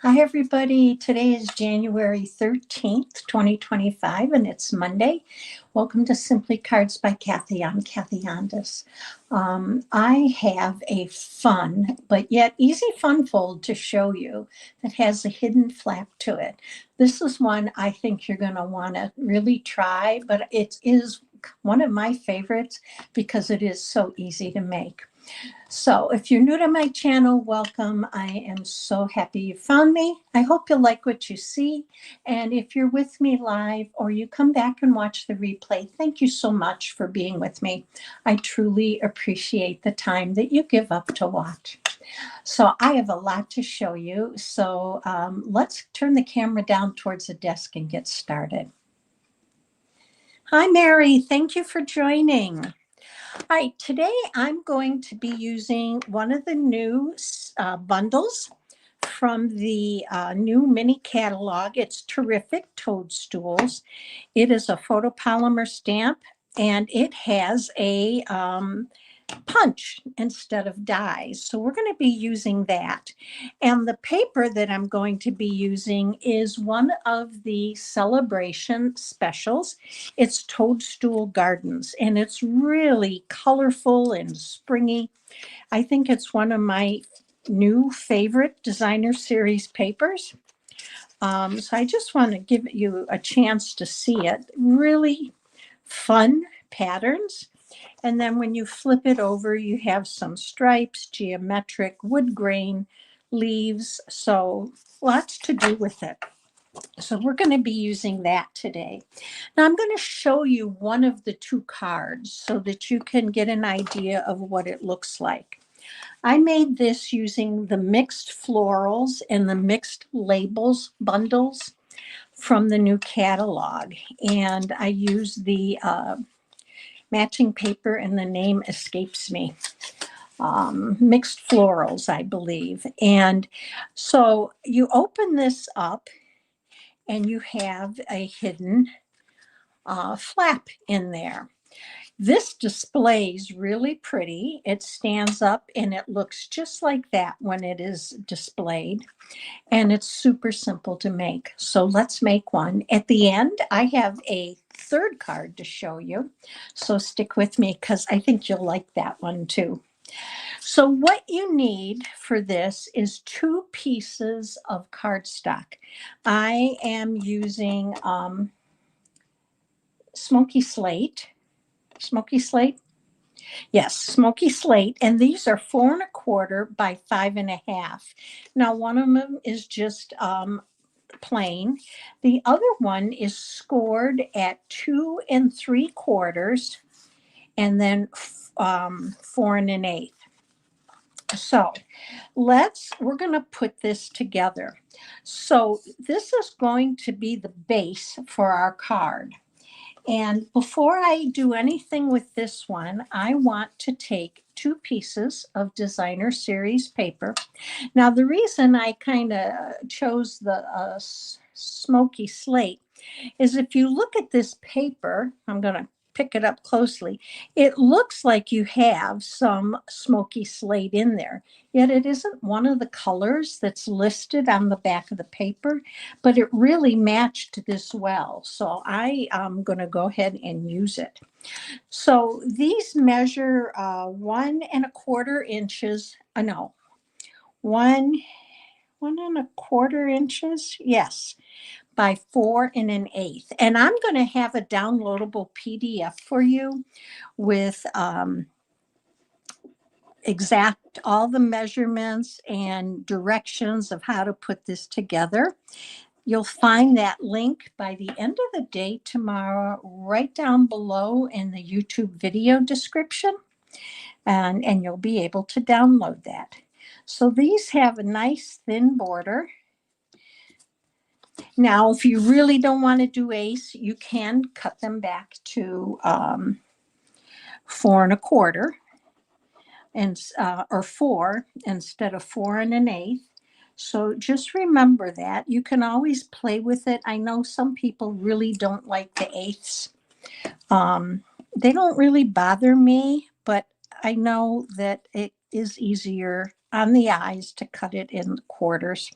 Hi, everybody. Today is January 13th, 2025, and it's Monday. Welcome to Simply Cards by Kathi. I'm Kathi Ondas. I have a fun, but yet easy fun fold to show you that has a hidden flap to it. This is one I think you're going to want to really try, but it is one of my favorites because it is so easy to make. So if you're new to my channel, welcome. I am so happy you found me. I hope you like what you see. And if you're with me live or you come back and watch the replay, thank you so much for being with me. I truly appreciate the time that you give up to watch. So I have a lot to show you. So let's turn the camera down towards the desk and get started. Hi, Mary. Thank you for joining. All right, today I'm going to be using one of the new bundles from the new mini catalog. It's terrific, Toadstools. It is a photopolymer stamp and it has a punch instead of dies. So we're going to be using that. And the paper that I'm going to be using is one of the celebration specials. It's Toadstool Gardens, and it's really colorful and springy. I think it's one of my new favorite designer series papers. So I just want to give you a chance to see it. Really fun patterns. And then when you flip it over, you have some stripes, geometric, wood grain, leaves. So lots to do with it. So we're going to be using that today. Now I'm going to show you one of the two cards so that you can get an idea of what it looks like. I made this using the mixed florals and the mixed labels bundles from the new catalog. And I used the matching paper, and the name escapes me. Mixed florals, I believe. And so you open this up and you have a hidden flap in there. This displays really pretty. It stands up and it looks just like that when it is displayed. And it's super simple to make. So let's make one. At the end, I have a third card to show you. So stick with me because I think you'll like that one too. So what you need for this is 2 pieces of cardstock. I am using smoky slate. Smoky slate? Yes, smoky slate. And these are 4 1/4 by 5 1/2. Now, one of them is just plain. The other one is scored at 2 3/4 and then 4 1/8. So we're going to put this together. So this is going to be the base for our card. And before I do anything with this one, I want to take 2 pieces of designer series paper. Now, the reason I kind of chose the smoky slate is if you look at this paper, I'm going to pick it up closely, it looks like you have some smoky slate in there, yet it isn't one of the colors that's listed on the back of the paper, but it really matched this well. So I am going to go ahead and use it. So these measure 1 1/4 inches, no, 1 1/4 inches, yes, by 4 1/8. And I'm going to have a downloadable PDF for you with exact all the measurements and directions of how to put this together. You'll find that link by the end of the day tomorrow, right down below in the YouTube video description. And you'll be able to download that. So these have a nice thin border. Now, if you really don't want to do ace, you can cut them back to 4 1/4 and or 4 instead of 4 1/8. So just remember that. You can always play with it. I know some people really don't like the eighths. They don't really bother me, but I know that it is easier on the eyes to cut it in quarters.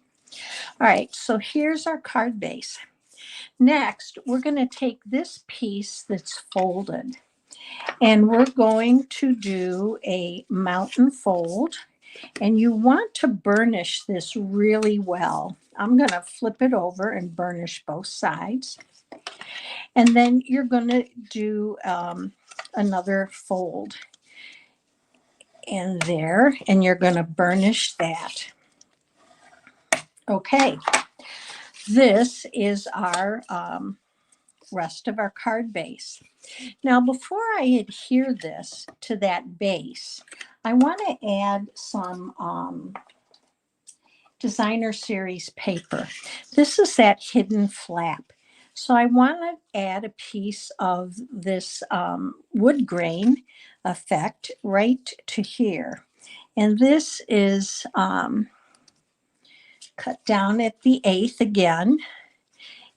All right, so here's our card base. Next, we're going to take this piece that's folded and we're going to do a mountain fold. And you want to burnish this really well. I'm going to flip it over and burnish both sides. And then you're going to do another fold in there, and you're going to burnish that. Okay, this is our rest of our card base. Now, before I adhere this to that base, I want to add some designer series paper. This is that hidden flap. So I want to add a piece of this wood grain effect right to here. And this is cut down at the 1/8 again.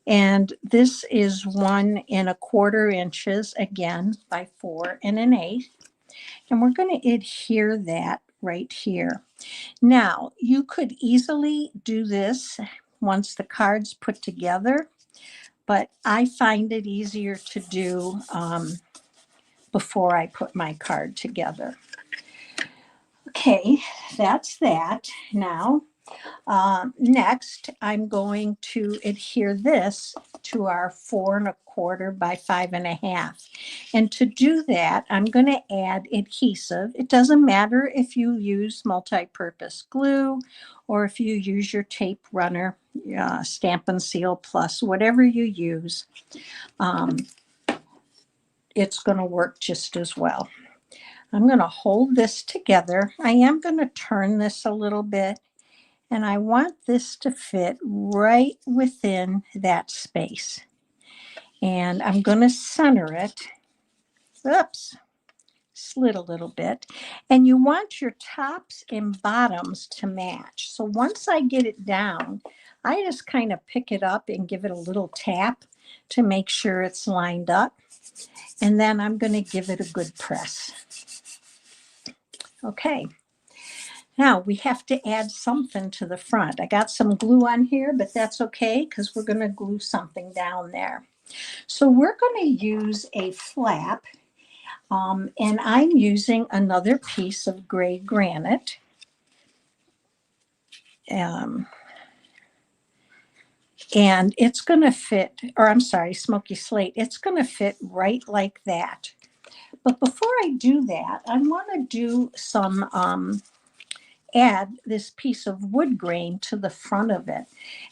And this is 1 1/4 inches again by 4 1/8. And we're going to adhere that right here. Now, you could easily do this once the card's put together, but I find it easier to do before I put my card together. Okay, that's that. Now, next, I'm going to adhere this to our 4 1/4 by 5 1/2. And to do that, I'm going to add adhesive. It doesn't matter if you use multi-purpose glue or if you use your tape runner, Stampin' Seal Plus, whatever you use, it's going to work just as well. I'm going to hold this together. I am going to turn this a little bit. And I want this to fit right within that space. And I'm going to center it. Oops, slid a little bit. And you want your tops and bottoms to match. So once I get it down, I just kind of pick it up and give it a little tap to make sure it's lined up. And then I'm going to give it a good press. Okay. Now we have to add something to the front. I got some glue on here, but that's okay because we're going to glue something down there. So we're going to use a flap, and I'm using another piece of gray granite. And it's going to fit, or I'm sorry, smoky slate. It's going to fit right like that. But before I do that, I want to do some add this piece of wood grain to the front of it.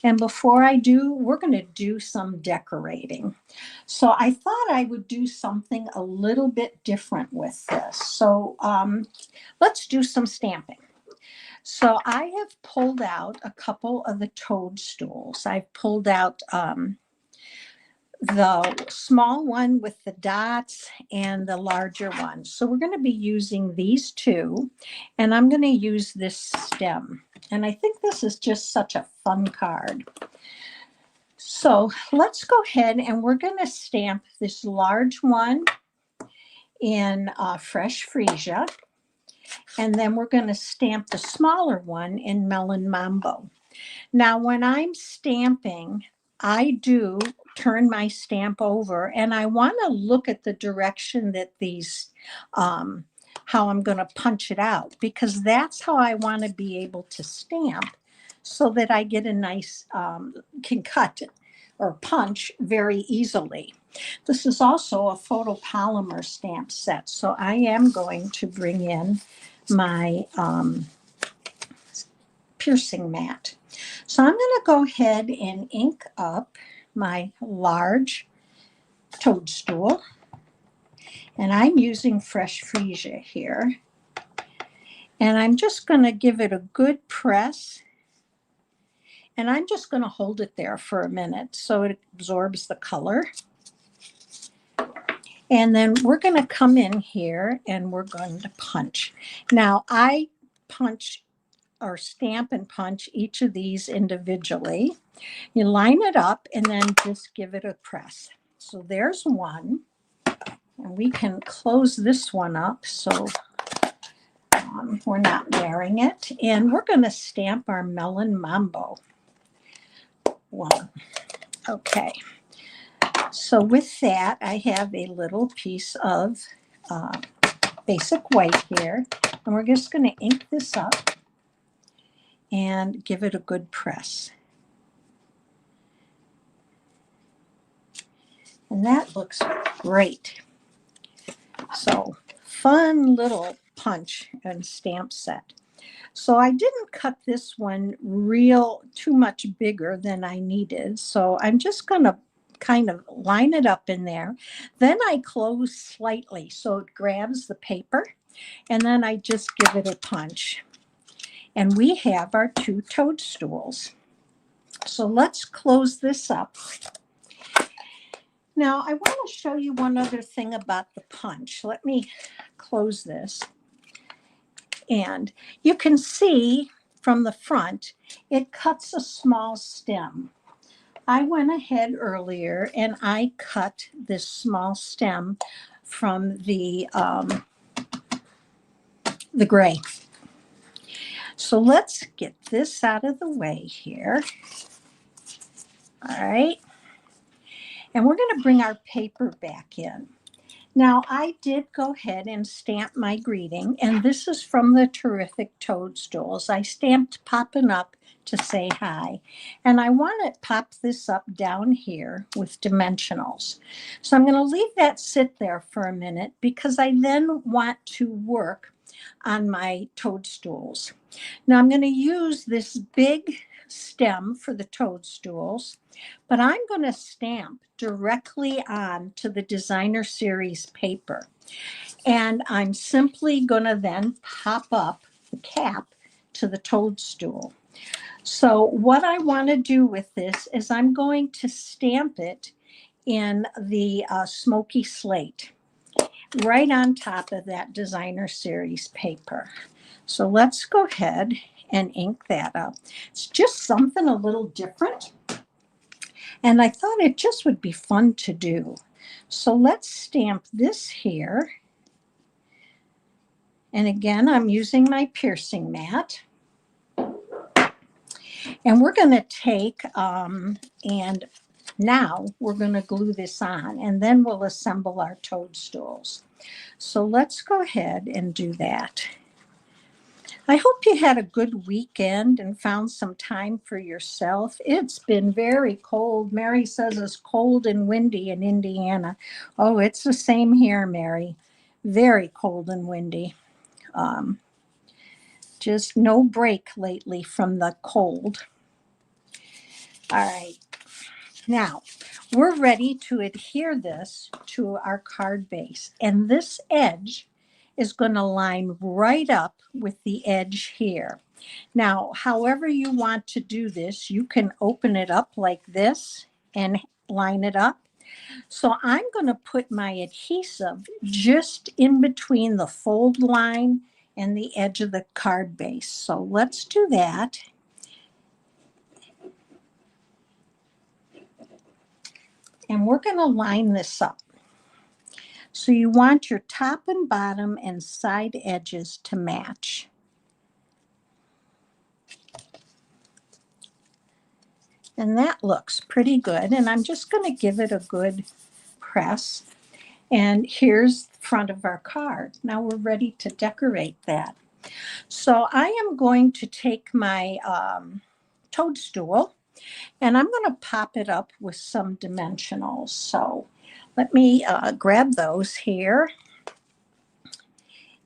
And before I do, we're going to do some decorating. So I thought I would do something a little bit different with this. So let's do some stamping. So I have pulled out a couple of the toadstools. I've pulled out the small one with the dots and the larger one. So we're going to be using these two, and I'm going to use this stem. And I think this is just such a fun card. So let's go ahead and we're going to stamp this large one in fresh freesia. And then we're going to stamp the smaller one in melon mambo. Now, when I'm stamping, I do turn my stamp over and I want to look at the direction that these, how I'm going to punch it out, because that's how I want to be able to stamp so that I get a nice, can cut or punch very easily. This is also a photopolymer stamp set. So I am going to bring in my piercing mat. So I'm going to go ahead and ink up my large toadstool. And I'm using fresh freesia here. And I'm just going to give it a good press. And I'm just going to hold it there for a minute so it absorbs the color. And then we're going to come in here and we're going to punch. Now I punch or stamp and punch each of these individually. You line it up and then just give it a press. So there's one. And we can close this one up so we're not wearing it. And we're going to stamp our melon mambo. one. Okay. So with that, I have a little piece of basic white here, and we're just going to ink this up and give it a good press. And that looks great. So fun little punch and stamp set. So I didn't cut this one too much bigger than I needed. So I'm just going to kind of line it up in there. Then I close slightly so it grabs the paper, and then I just give it a punch. And we have our 2 toadstools. So let's close this up. Now I want to show you one other thing about the punch. Let me close this. And you can see from the front, it cuts a small stem. I went ahead earlier and I cut this small stem from the gray. So let's get this out of the way here. All right. And we're going to bring our paper back in. Now, I did go ahead and stamp my greeting, and this is from the Terrific Toadstools. I stamped popping up to say hi, and I want to pop this up down here with dimensionals. So I'm going to leave that sit there for a minute because I then want to work on my toadstools. Now I'm going to use this big stem for the toadstools, but I'm going to stamp directly on to the designer series paper. And I'm simply going to then pop up the cap to the toadstool. So what I want to do with this is I'm going to stamp it in the smoky slate right on top of that designer series paper. So let's go ahead and ink that up. It's just something a little different. And I thought it just would be fun to do. So let's stamp this here. And again, I'm using my piercing mat. And we're going to take, and now we're going to glue this on, and then we'll assemble our toadstools. So let's go ahead and do that. I hope you had a good weekend and found some time for yourself. It's been very cold. Mary says it's cold and windy in Indiana. Oh, it's the same here, Mary. Very cold and windy. Just no break lately from the cold. All right. Now, we're ready to adhere this to our card base. And this edge is going to line right up with the edge here. Now, however you want to do this, you can open it up like this and line it up. So I'm going to put my adhesive just in between the fold line and the edge of the card base. So let's do that. And we're going to line this up. So you want your top and bottom and side edges to match. And that looks pretty good. And I'm just going to give it a good press. And here's the front of our card. Now we're ready to decorate that. So I am going to take my toadstool and I'm going to pop it up with some dimensionals. So let me grab those here.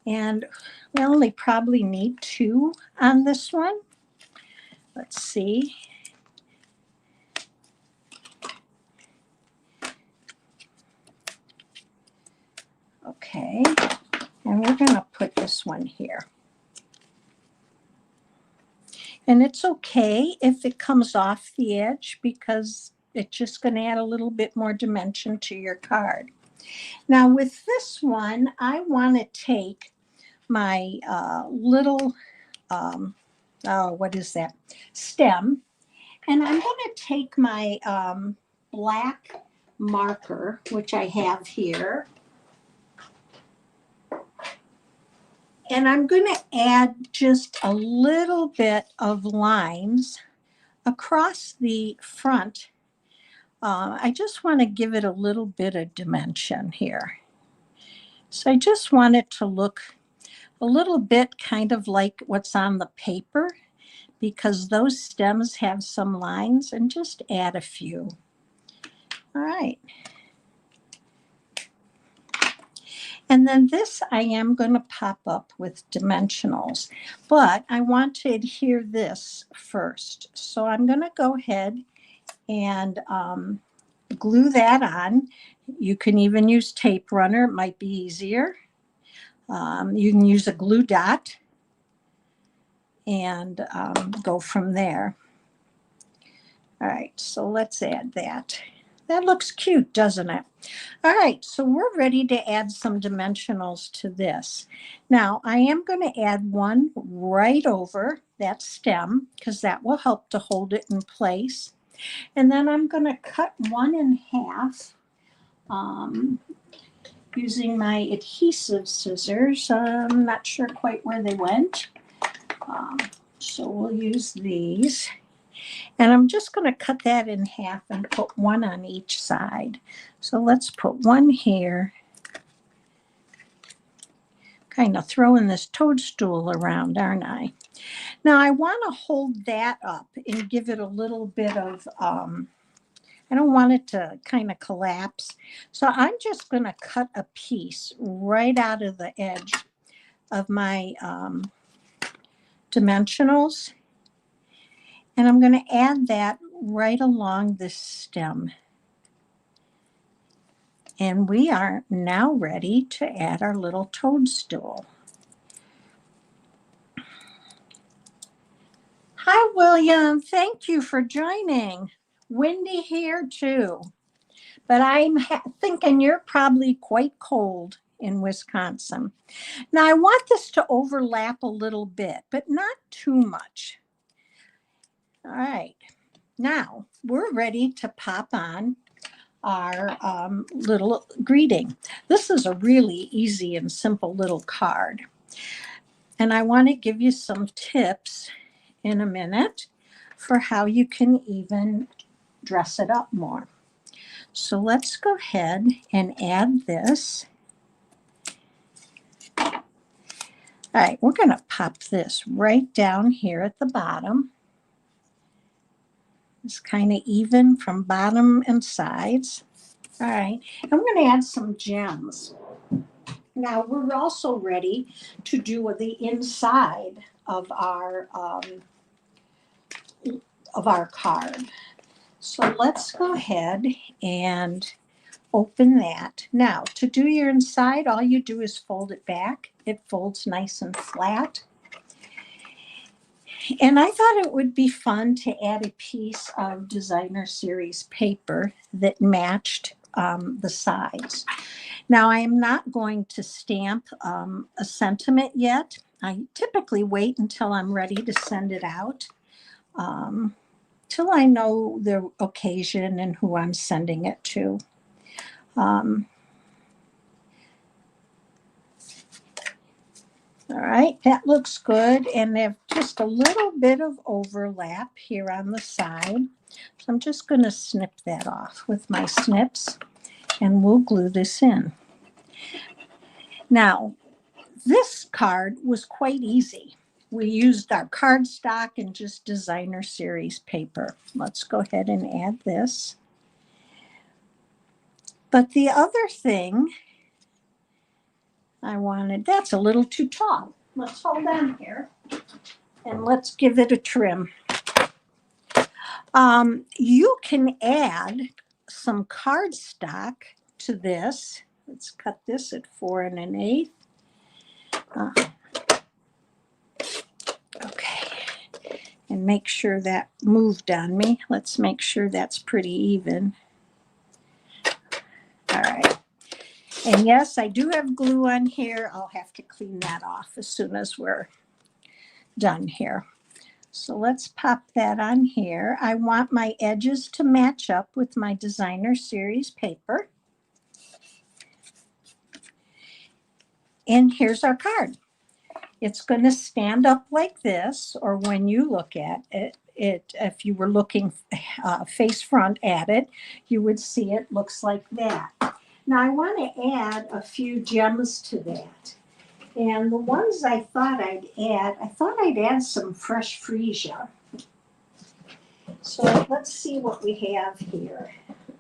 And we only probably need 2 on this one. Let's see. Okay, and we're going to put this one here. And it's okay if it comes off the edge because it's just going to add a little bit more dimension to your card. Now with this one, I want to take my little, what is that, stem, and I'm going to take my black marker, which I have here, and I'm going to add just a little bit of lines across the front, I just want to give it a little bit of dimension here. So I just want it to look a little bit kind of like what's on the paper, because those stems have some lines, and just add a few. All right. And then this I am going to pop up with dimensionals, but I want to adhere this first. So I'm going to go ahead and glue that on. You can even use tape runner, it might be easier. You can use a glue dot and go from there. All right, so let's add that. That looks cute, doesn't it? All right, so we're ready to add some dimensionals to this. Now, I am going to add one right over that stem because that will help to hold it in place. And then I'm going to cut one in half using my adhesive scissors. I'm not sure quite where they went. So we'll use these. And I'm just going to cut that in half and put one on each side. So let's put one here. Kind of throwing this toadstool around, aren't I? Now I want to hold that up and give it a little bit of, I don't want it to kind of collapse. So I'm just going to cut a piece right out of the edge of my dimensionals. And I'm going to add that right along this stem. And we are now ready to add our little toadstool. Hi, William. Thank you for joining. Windy here too. But I'm thinking you're probably quite cold in Wisconsin. Now, I want this to overlap a little bit, but not too much. All right. Now, we're ready to pop on our little greeting. This is a really easy and simple little card. And I want to give you some tips in a minute for how you can even dress it up more. So let's go ahead and add this. All right, we're going to pop this right down here at the bottom. It's kind of even from bottom and sides. All right, and we're going to add some gems. Now we're also ready to do the inside of our card. So let's go ahead and open that. Now, to do your inside, all you do is fold it back. It folds nice and flat. And I thought it would be fun to add a piece of designer series paper that matched the sides. Now, I am not going to stamp a sentiment yet. I typically wait until I'm ready to send it out, till I know the occasion and who I'm sending it to. All right, that looks good. And they have just a little bit of overlap here on the side. So I'm just going to snip that off with my snips, and we'll glue this in. Now, this card was quite easy. We used our cardstock and just designer series paper. Let's go ahead and add this. But the other thing I wanted, that's a little too tall. Let's hold on here and let's give it a trim. You can add some cardstock to this. Let's cut this at 4 1/8. Okay, and make sure that moved on me. Let's make sure that's pretty even. All right. And yes, I do have glue on here. I'll have to clean that off as soon as we're done here. So let's pop that on here. I want my edges to match up with my designer series paper. And here's our card. It's going to stand up like this, or when you look at it, if you were looking face front at it, you would see it looks like that. Now I want to add a few gems to that. And the ones I thought I'd add some fresh freesia. So let's see what we have here.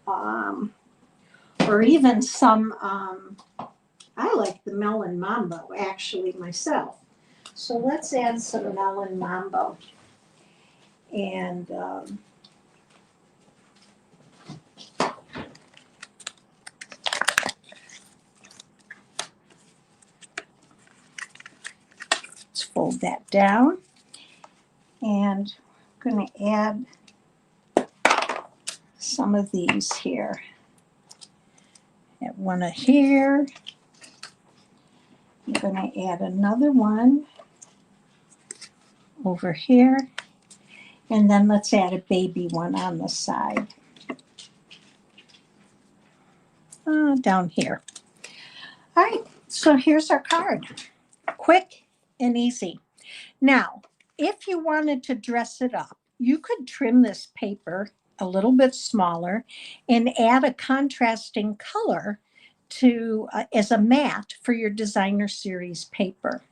Or even some, I like the melon mambo actually myself. So let's add some melon mambo. And let's fold that down. And I'm going to add some of these here. Add one here. I'm going to add another one over here. And then let's add a baby one on the side. Down here. All right, so here's our card. Quick and easy. Now, if you wanted to dress it up, you could trim this paper a little bit smaller and add a contrasting color to as a mat for your designer series paper.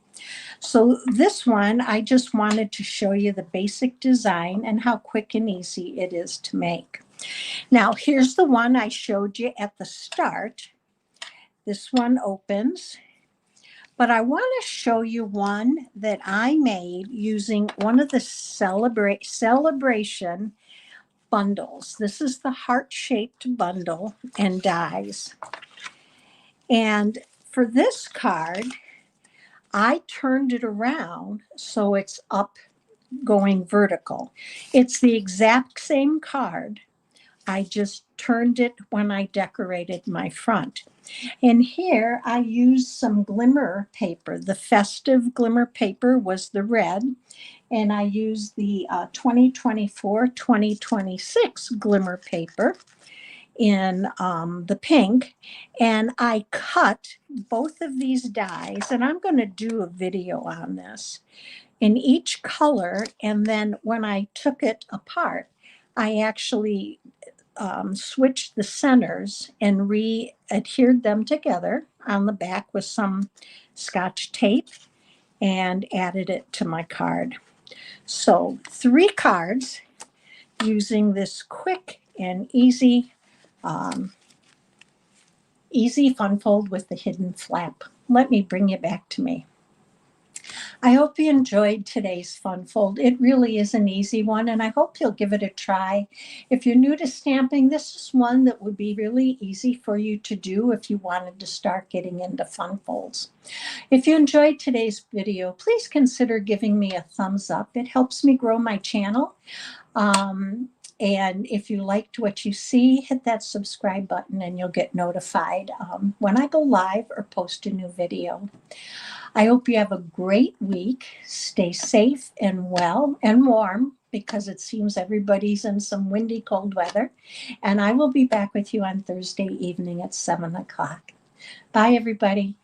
So this one, I just wanted to show you the basic design and how quick and easy it is to make. Now, here's the one I showed you at the start. This one opens, but I want to show you one that I made using one of the celebration bundles. This is the heart-shaped bundle and dies. And for this card, I turned it around so it's up going vertical. It's the exact same card. I just turned it when I decorated my front. And here I used some glimmer paper. The festive glimmer paper was the red, and I used the 2024-2026 glimmer paper in the pink, and I cut both of these dies, and I'm going to do a video on this, in each color. And then when I took it apart, I actually switched the centers and re-adhered them together on the back with some Scotch tape and added it to my card. So 3 cards using this quick and easy fun fold with the hidden flap. Let me bring you back to me. I hope you enjoyed today's fun fold. It really is an easy one, and I hope you'll give it a try. If you're new to stamping, this is one that would be really easy for you to do if you wanted to start getting into fun folds. If you enjoyed today's video, please consider giving me a thumbs up. It helps me grow my channel. And if you liked what you see, hit that subscribe button and you'll get notified when I go live or post a new video. I hope you have a great week. Stay safe and well and warm, because it seems everybody's in some windy, cold weather. And I will be back with you on Thursday evening at 7 o'clock. Bye, everybody.